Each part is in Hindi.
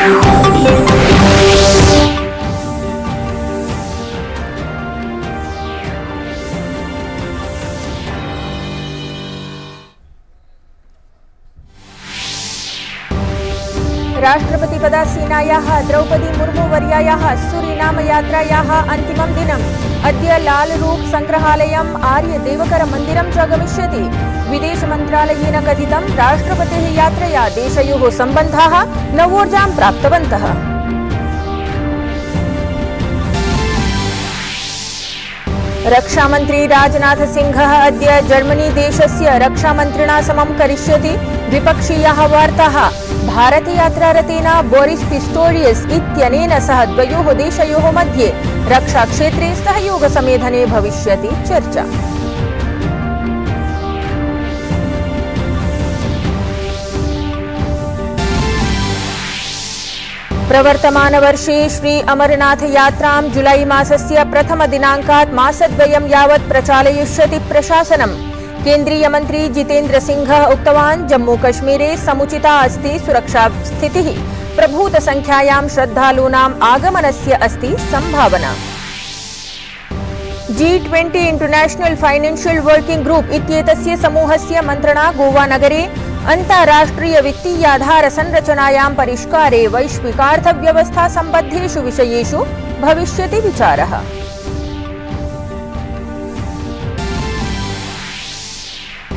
राष्ट्रपतिपदासीनायाः द्रौपदी मुर्मुवर्यायाः सूरीनामयात्रायाः अन्तिमं दिनम् अद्य लालरूप् संग्रहालयम् आर्यदेवकरमन्दिरं च गमिष्यति। विदेशमन्त्रालयेन कथितं राष्ट्रपतेः यात्रया देशयोः सम्बन्धाः नवोर्जां प्राप्तवन्तः। रक्षामन्त्री राजनाथ सिंहः अद्य जर्मनी देशस्य रक्षामन्त्रिणा समं करिष्यति। द्विपक्षीयाः वार्ताः। भारतयात्रारतेन बोरिस पिस्टोरियस इत्यनेन सह द्वयोः देशयोः मध्ये रक्षाक्षेत्रे सहयोगसमेधने भविष्यति चर्चा। प्रवर्तमानवर्षे श्री अमरनाथ यात्रां जुलाई मासस्य प्रथमदिनाङ्कात् मासद्वयं यावत् प्रचालयिष्यति प्रशासनम्। केन्द्रीयमन्त्री जितेन्द्र सिंहः उक्तवान् जम्मूकश्मीरे समुचिता अस्ति सुरक्षा स्थितिः। प्रभूतसंख्यायां श्रद्धालूनाम् आगमनस्य अस्ति सम्भावना। G20 international financial working group इत्येतस्य समूहस्य मन्त्रणा गोवानगरे अन्ताराष्ट्रिय वित्तीयाधार संरचनायां परिष्कारे वैश्विकार्थव्यवस्था सम्बद्धेषु विषयेषु भविष्यति विचारः।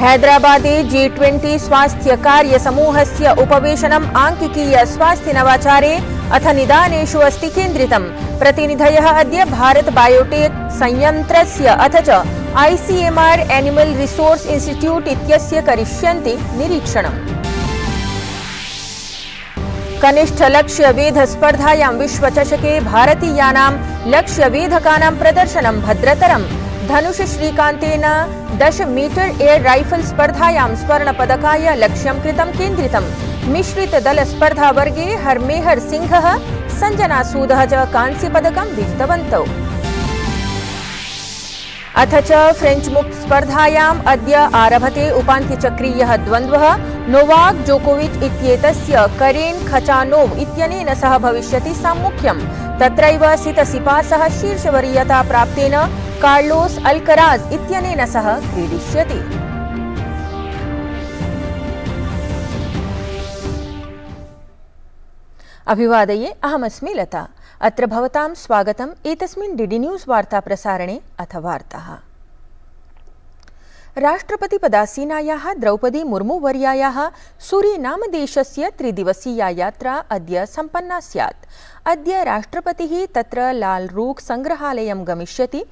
हैदराबादे G20 स्वास्थ्य कार्य समूहस्य उपवेशनम् आंकिकीय स्वास्थ्य नवाचारे अथ निदानेषु अस्ति केन्द्रितम्। प्रतिनिधयः अद्य भारत बायोटेक संयंत्रस्य अथ च ICMR एनिमल रिसोर्स इंस्टीट्यूट इत्यस्य करिष्यन्ति निरीक्षणम्। कनिष्ठ लक्ष्यवेध स्पर्धायां विश्वचषके भारतीयानां लक्ष्यवेधकानां प्रदर्शनं भद्रतरम्। धनुष श्रीकान्तेन 10 मीटर एयर राइफल स्पर्धायां स्वर्णपदकाय लक्ष्यं कृतं केन्द्रितम्। मिश्रित दल स्पर्धा वर्गे हरमेहर सिंहः संजना सूदः च कांस्यपदकं विजितवन्तौ। अथ च फ्रेंच मुक्त स्पर्धायाम् अद्य आरभते उपान्त्यचक्रीयः द्वन्द्वः। नोवाक जोकोविच इत्येतस्य करेन खचानोव इत्यनेन सह भविष्यति साम्मुख्यम्। तत्रैव सितसिपासः शीर्षवरीयता प्राप्तेन कार्लोस अल्कराज इत्यनेन सह क्रीडिष्यति। अभिवादये, अहमस्मि लता। अत्र भवतां स्वागतम् एतस्मिन् डीडी न्यूज़ वार्ता प्रसारणे। अथ वार्ताः। राष्ट्रपतिपदासीनायाः द्रौपदी मुर्मुवर्यायाः सूरीनाम देशस्य त्रिदिवसीया यात्रा अद्य सम्पन्ना स्यात्। अद्य राष्ट्रपतिः तत्र लालरूक् संग्रहालयं गमिष्यति।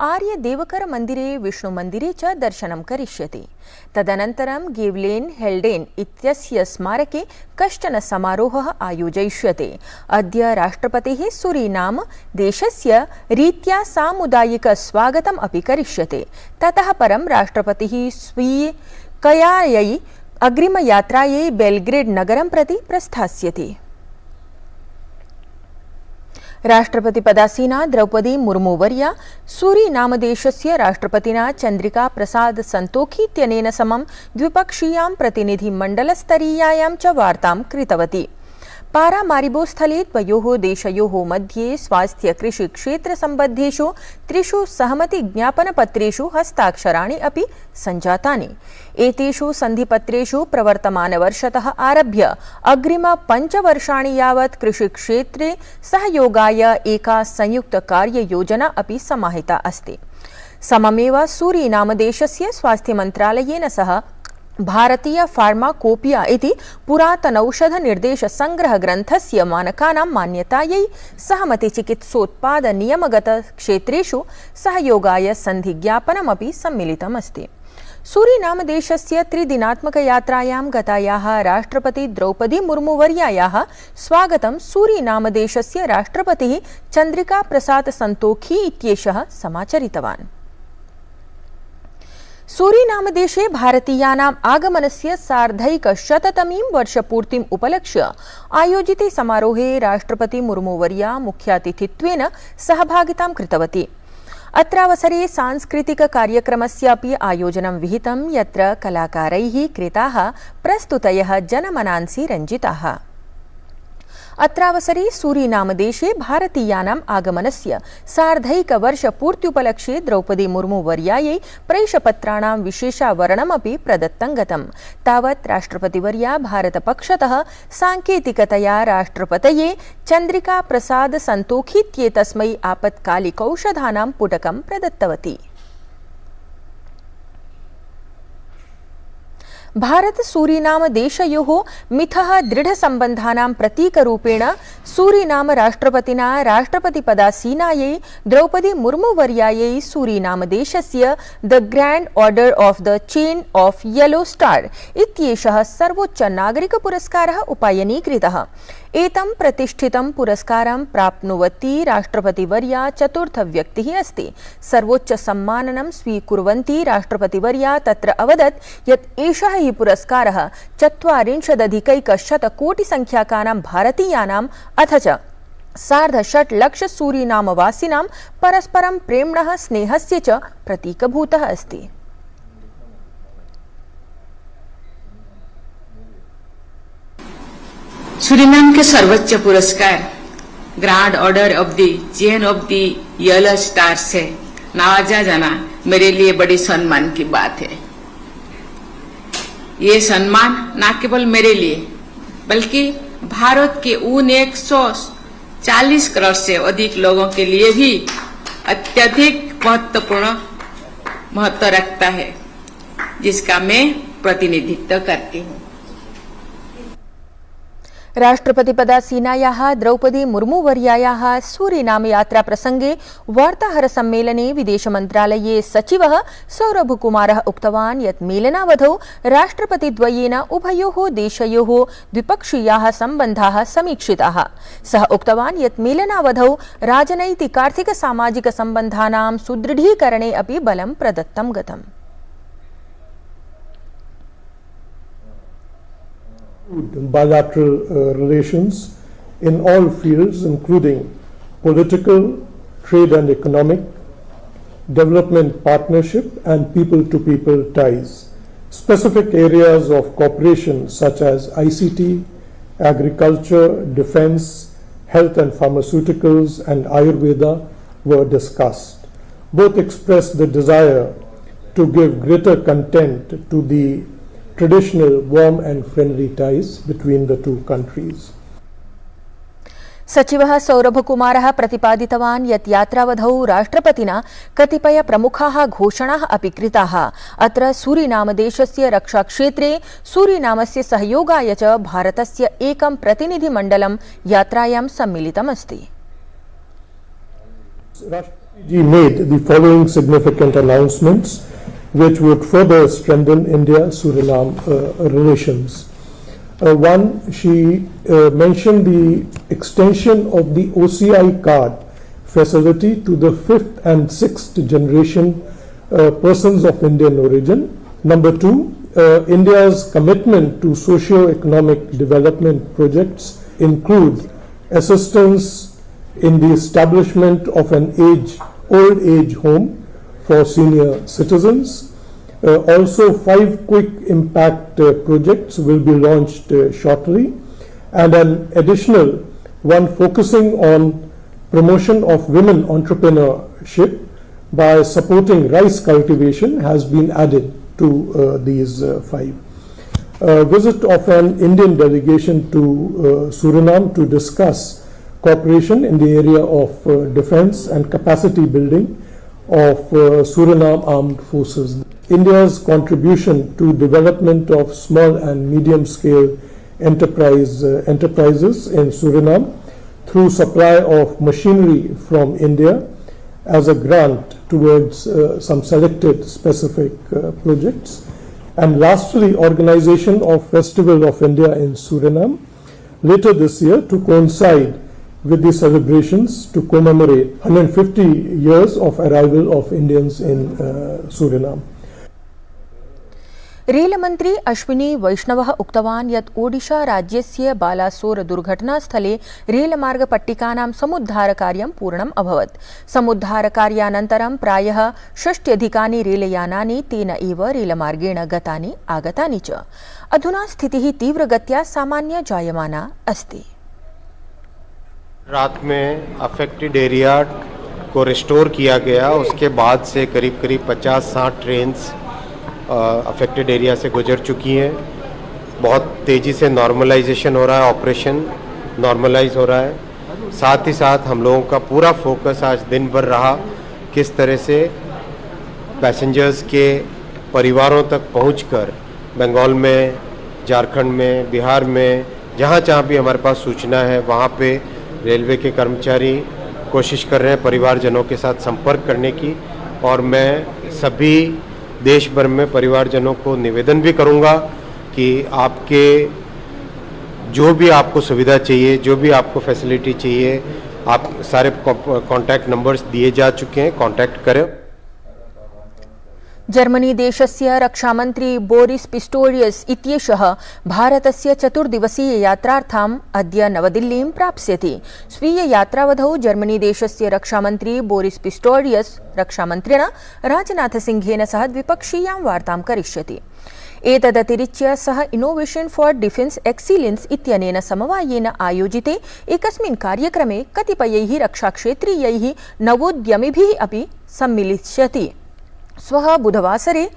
आर्यदेवकर मन्दिरे विष्णुमन्दिरे च दर्शनं करिष्यति। तदनन्तरं गेवलेन् हेल्डेन् इत्यस्य स्मारके कश्चन समारोहः आयोजयिष्यते। अद्य राष्ट्रपतिः सूरीनाम देशस्य रीत्या सामुदायिक स्वागतम् अपि करिष्यते। ततः परं राष्ट्रपतिः स्वीययायै अग्रिमयात्रायै बेल्ग्रेड नगरं प्रति प्रस्थास्यति। राष्ट्रपतिपदासीना द्रौपदी मुर्मुवर्या सूरीनामदेशस्य राष्ट्रपतिना चन्द्रिका प्रसाद संतोखी इत्यनेन समं द्विपक्षीयां प्रतिनिधिमण्डलस्तरीयायां च वार्तां कृतवती। पारामारिबो स्थले द्वयोः देशयोः मध्ये स्वास्थ्य कृषि क्षेत्र सम्बद्धेषु 3 सहमतिज्ञापनपत्रेषु हस्ताक्षराणि अपि सञ्जातानि। एतेषु सन्धिपत्रेषु प्रवर्तमानवर्षतः आरभ्य अग्रिम 5 वर्षाणि यावत् कृषिक्षेत्रे सहयोगाय एका संयुक्त कार्ययोजना अपि समाहिता अस्ति। सममेव सूरीनामदेशस्य स्वास्थ्यमन्त्रालयेन सह भारतीय फार्माकोपिया इति पुरातनौषध निर्देश संग्रह ग्रन्थस्य मानकानां मान्यतायै सहमतिचिकित्सोत्पाद नियमगत क्षेत्रेषु सहयोगाय सन्धिज्ञापनमपि सम्मिलितमस्ति। सूरीनामदेशस्य 3 दिनात्मकयात्रायां गतायाः राष्ट्रपति द्रौपदी मुर्मुवर्यायाः स्वागतं सूरीनामदेशस्य राष्ट्रपतिः चन्द्रिका प्रसाद संतोखी इत्येषः समाचरितवान्। सूरीनामदेशे भारतीयानाम् आगमनस्य सार्धैकशततमीं वर्षपूर्तिम् उपलक्ष्य आयोजिते समारोहे राष्ट्रपति मुर्मुवर्या मुख्यातिथित्वेन सहभागितां कृतवती। अत्रावसरे सांस्कृतिककार्यक्रमस्य अपि आयोजनं विहितं, यत्र कलाकारैः कृताः प्रस्तुतयः जनमनांसि रञ्जिताः। अत्रावसरे सूरीनामदेशे भारतीयानाम् आगमनस्य सार्धैकवर्षपूर्त्युपलक्ष्ये द्रौपदी मुर्मू वर्यायै प्रेषपत्राणां विशेषावरणमपि प्रदत्तं गतम्। तावत् राष्ट्रपतिवर्या भारतपक्षतः सांकेतिकतया राष्ट्रपतये चन्द्रिका प्रसाद संतोखीत्येतस्मै आपत्कालिकौषधानां पुटकं प्रदत्तवती। भारत सूरीनाम देशयोः मिथः दृढसम्बन्धानां प्रतीकरूपेण सूरीनाम राष्ट्रपतिना राष्ट्रपतिपदासीनायै द्रौपदी मुर्मू वर्यायै सूरीनाम देशस्य the grand order of the chain of yellow star इत्येषः सर्वोच्च नागरिक पुरस्कारः उपायनीकृतः। एतं प्रतिष्ठितं पुरस्कारं प्राप्नुवती राष्ट्रपतिवर्या चतुर्थ व्यक्तिः अस्ति। सर्वोच्च सम्माननं स्वीकुर्वन्ती राष्ट्रपतिवर्या तत्र अवदत् यत् एषः हि पुरस्कारः 40,000 कोटि संख्याकानां भारतीयानाम् अथ च 6.5 लाख सूरीनामवासिनां परस्परं प्रेम्णः स्नेहस्य च प्रतीकभूतः अस्ति। सूरीनाम के सर्वोच्च पुरस्कार grand order of the chain of the yellow star से नवाजा जाना मेरे लिए बड़ी सम्मान की बात है। ये सम्मान न केवल मेरे लिए बल्कि भारत के उन 140 करोड़ से अधिक लोगों के लिए भी अत्यधिक महत्व रखता है, जिसका मैं प्रतिनिधित्व करती हूँ। राष्ट्रपतिपदासीनायाः द्रौपदी मुर्मू वर्यायाः सूरीनाम यात्रा प्रसंगे वार्ताहर सम्मेलने विदेशमन्त्रालये सचिवः सौरभकुमारः उक्तवान् यत् मेलनावधौ राष्ट्रपतिद्वयेन उभयोः देशयोः द्विपक्षीयाः सम्बन्धाः समीक्षिताः। सः उक्तवान् यत् मेलनावधौ राजनैतिकार्थिक सामाजिक सम्बन्धानां सुदृढीकरणे अपि बलं प्रदत्तं गतम्। Bilateral relations in all fields, including political, trade and economic, development partnership and people-to-people ties. Specific areas of cooperation such as ICT, agriculture, defense, health and pharmaceuticals and Ayurveda were discussed. Both expressed the desire to give greater content to the traditional warm and friendly ties between the two countries. सचिवः सौरभकुमारः प्रतिपादितवान् यत् यात्रावधौ राष्ट्रपतिना कतिपय प्रमुखाः घोषणाः अपि कृताः। अत्र सूरीनामदेशस्य रक्षाक्षेत्रे सूरीनामस्य सहयोगाय च भारतस्य एकं प्रतिनिधिमण्डलं यात्रायां सम्मिलितमस्ति। Rashtrapati made the following significant announcements which would further strengthen India-Suriname relations. One, she mentioned the extension of the OCI card facility to the 5th and 6th generation persons of Indian origin. Number two, India's commitment to socio-economic development projects include assistance in the establishment of an old age home for senior citizens. Also 5 quick impact projects will be launched shortly, and an additional one focusing on promotion of women entrepreneurship by supporting rice cultivation has been added to these 5. Visit of an Indian delegation to Suriname to discuss cooperation in the area of defense and capacity building of Suriname Armed Forces. India's contribution to development of small and medium-scale enterprises in Suriname through supply of machinery from India as a grant towards some selected specific projects. And lastly, organization of Festival of India in Suriname later this year to coincide with the celebrations to commemorate 150 years of arrival of Indians in Suriname. रेलमन्त्री Ashwini वैष्णवः उक्तवान् यत् ओडिशा राज्यस्य बालासोर दुर्घटनास्थले रेलमार्गपट्टिकानां समुद्धारकार्यं पूर्णम् अभवत्। समुद्धारकार्यानन्तरं प्रायः 60 रेलयानानि तेन एव रेलमार्गेण गतानि आगतानि च। अधुना स्थितिः तीव्रगत्या सामान्य जायमाना अस्ति। रात में अफेक्टेड एरिया को रिस्टोर किया गया, उसके बाद से करीब करीब 50-60 ट्रेन्स अफेक्टेड एरिया से गुजर चुकी हैं। बहुत तेज़ी से नॉर्मलाइजेशन हो रहा है, ऑपरेशन नॉर्मलाइज हो रहा है। साथ ही साथ हम लोगों का पूरा फोकस आज दिन भर रहा किस तरह से पैसेंजर्स के परिवारों तक पहुंचकर बंगाल में, झारखंड में, बिहार में, जहाँ जहाँ भी हमारे पास सूचना है वहाँ पे रेलवे के कर्मचारी कोशिश कर रहे हैं परिवारजनों के साथ संपर्क करने की। और मैं सभी देश भर में परिवारजनों को निवेदन भी करूँगा कि आपके जो भी आपको सुविधा चाहिए, जो भी आपको फैसिलिटी चाहिए, आप सारे कॉन्टैक्ट नंबर्स दिए जा चुके हैं, कॉन्टैक्ट करें। जर्मनी देशस्य रक्षामन्त्री बोरिस पिस्टोरियस इत्येषः भारतस्य चतुर्दिवसीय यात्रार्थम् अद्य नवदिल्लीं प्राप्स्यति। स्वीय यात्रावधौ जर्मनी देशस्य रक्षामन्त्री बोरिस पिस्टोरियस रक्षामन्त्रिणा राजनाथसिंहेन सह द्विपक्षीयां वार्तां करिष्यति। एतदतिरिच्य सः इनोवेशन फॉर डिफेन्स एक्सीलेंस इत्यनेन समवायेन आयोजिते एकस्मिन् कार्यक्रमे कतिपयैः रक्षाक्षेत्रीयैः नवोद्यमिभिः अपि सम्मिलिष्यति। स्वः बुधवासरे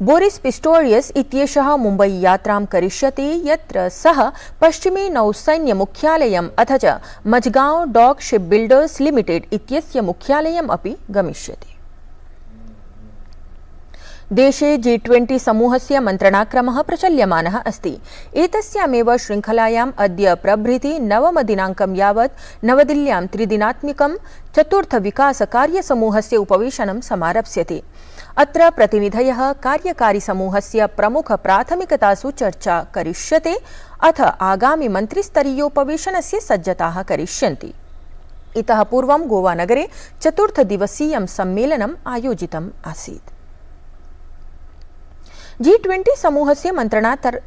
बोरिस पिस्टोरियस इत्येषः मुम्बई यात्रां करिष्यति, यत्र सः पश्चिमे नौसैन्यमुख्यालयम् अथ च Mazagon dock shipbuilders limited इत्यस्य मुख्यालयम् अपि गमिष्यति। देशे G20 समूहस्य मन्त्रणाक्रमः प्रचल्यमानः अस्ति। एतस्यामेव शृङ्खलायाम् अद्य प्रभृति 9 दिनाङ्कं यावत् नवदिल्ल्यां त्रिदिनात्मिकं चतुर्थ विकास कार्यसमूहस्य उपवेशनं समारप्स्यते। अत्र प्रतिनिधयः कार्यकारी समूहस्य प्रमुख प्राथमिकतासु चर्चा करिष्यते अथ आगामि मन्त्रिस्तरीयोपवेशनस्य सज्जताः करिष्यन्ति। इतः पूर्वं गोवानगरे चतुर्थ दिवसीयं सम्मेलनम् आयोजितम् आसीत्। G20 समूहस्य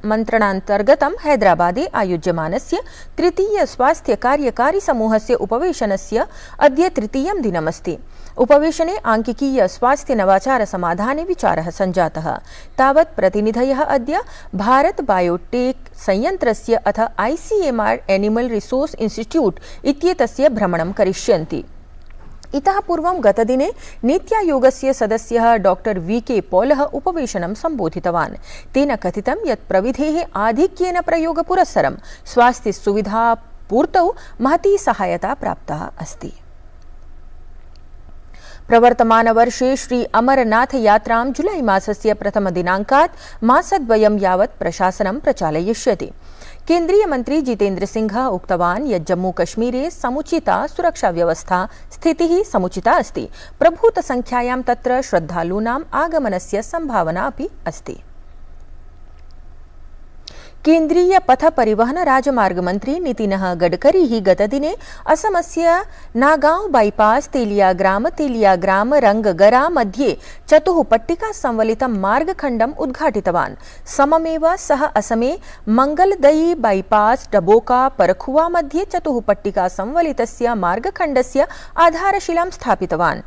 मन्त्रणान्तर्गतं हैदराबादे आयोज्यमानस्य तृतीय स्वास्थ्य कार्यकारी समूहस्य उपवेशनस्य अद्य तृतीयं दिनमस्ति। उपवेशने आंकिकीय स्वास्थ्य नवाचार समाधाने विचारः सञ्जातः। तावत् प्रतिनिधयः अद्य भारत बायोटेक संयन्त्रस्य अथ ICMR एनिमल रिसोर्स इंस्टीट्यूट इत्येतस्य भ्रमणं करिष्यन्ति। इतः पूर्वं गतदिने नीत्यायोगस्य सदस्यः डॉक्टर VK पॉलः उपवेशनं सम्बोधितवान्। तेन कथितं यत् प्रविधेः आधिक्येन प्रयोगपुरस्सरं स्वास्थ्य सुविधा पूर्तौ महती सहायता प्राप्ता अस्ति। प्रवर्तमानवर्षे श्री अमरनाथ यात्रां जुलाई मासस्य प्रथम दिनाङ्कात् मासद्वयं यावत् प्रशासनं प्रचालयिष्यति। केन्द्रीय मंत्री जितेन्द्र सिंह उक्तवान् यत् जम्मू कश्मीरे समुचिता सुरक्षा व्यवस्था स्थितिः समुचिता अस्ति। प्रभूत संख्यायां तत्र श्रद्धालूनाम् आगमनस्य संभावना अपि अस्ति। केन्द्रीय पथ परिवहन राजमार्ग मंत्री नितिन गडकरी गतदिने असमस्य नागांव बाईपास तेलियाग्राम रंगगरा मध्ये चतुः पट्टिका संवलितं मार्गखण्डम् उद्घाटितवान्। सममेव सः असमे मंगलदयी बाईपास डबोका परखुआ मध्ये चतुः पट्टिका संवलितस्य मार्गखण्डस्य आधारशिलां स्थापितवान्।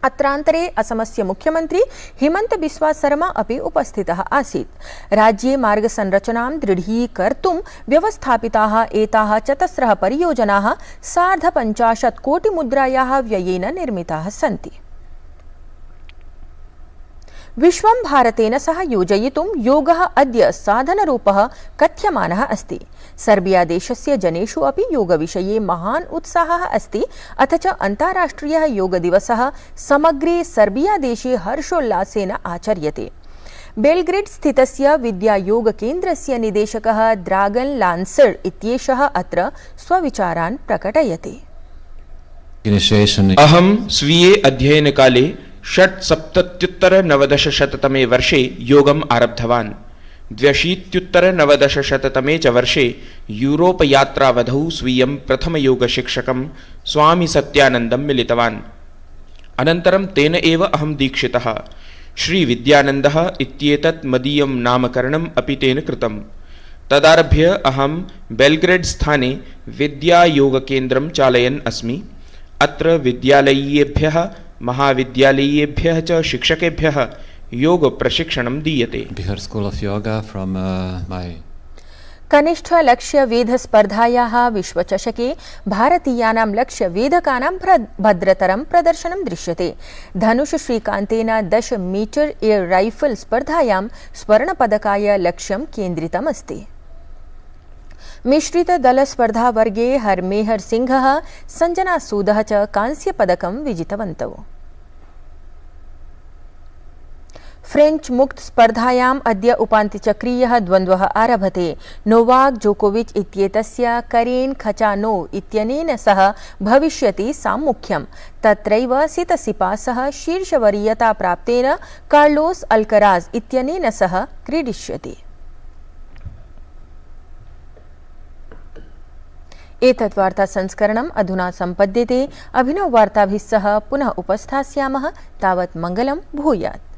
अत्रान्तरे असमस्य मुख्यमंत्री हिमंत बिस्वा शर्मा अपि उपस्थितः आसीत्। राज्ये मार्गसंरचनां दृढीकर्तुं व्यवस्थापिताः एताः चतस्रः परियोजनाः 50 कोटिमुद्रायाः व्ययेन निर्मिताः सन्ति। विश्वं भारतेन सह योजयितुं योगः अद्य साधनरूपः कथ्यमानः अस्ति। सर्बिया देशस्य जनेषु अपि योगविषये महान् उत्साहः अस्ति। अथ च अन्ताराष्ट्रियः योगदिवसः समग्रे सर्बिया देशे हर्षोल्लासेन आचर्यते। बेल्ग्रेड स्थितस्य विद्यायोगकेन्द्रस्य निदेशकः ड्रागन लान्सर् इत्येषः अत्र स्वविचारान् प्रकटयति। अहं स्वीये अध्ययनकाले 670-90 वर्षे योगम् आरब्धवान्। 200-90 च वर्षे यूरोप यात्रावधौ स्वीयं प्रथमयोगशिक्षकं स्वामी सत्यानन्दं मिलितवान्। अनन्तरं तेन एव अहं दीक्षितः। श्री विद्यानन्दः इत्येतत् मदीयं नामकरणम् अपि तेन कृतम्। तदारभ्य अहं बेल्ग्रेड स्थाने विद्यायोगकेन्द्रं चालयन् अस्मि। अत्र विद्यालयीयेभ्यः महाविद्यालयीयेभ्यः च शिक्षकेभ्यः योग प्रशिक्षणं दीयते। Bihar School of Yoga from my कनिष्ठलक्ष्यवेधस्पर्धायाः विश्वचषके भारतीयानां लक्ष्यवेधकानां भद्रतरं प्रदर्शनं दृश्यते। धनुष श्रीकान्तेन 10 मीटर एयर राइफल स्पर्धायां स्वर्णपदकाय लक्ष्यं केन्द्रितमस्ति। मिश्रितदलस्पर्धावर्गे हरमेहर सिंहः संजना सूदः च कांस्यपदकं विजितवन्तौ। फ्रेंच मुक्त स्पर्धायाम् अद्य उपान्त्यचक्रीयः द्वन्द्वः आरभते। नोवाक जोकोविच इत्येतस्य करेन खचानोव इत्यनेन सह भविष्यति साम्मुख्यम्। तत्रैव सितसिपासः शीर्षवरीयता प्राप्तेन कार्लोस अल्कराज इत्यनेन सह क्रीडिष्यति। एतत् वार्ता संस्करणम् अधुना सम्पद्यते। अभिनववार्ताभिः सह पुनः उपस्थास्यामः। तावत् मङ्गलं भूयात्।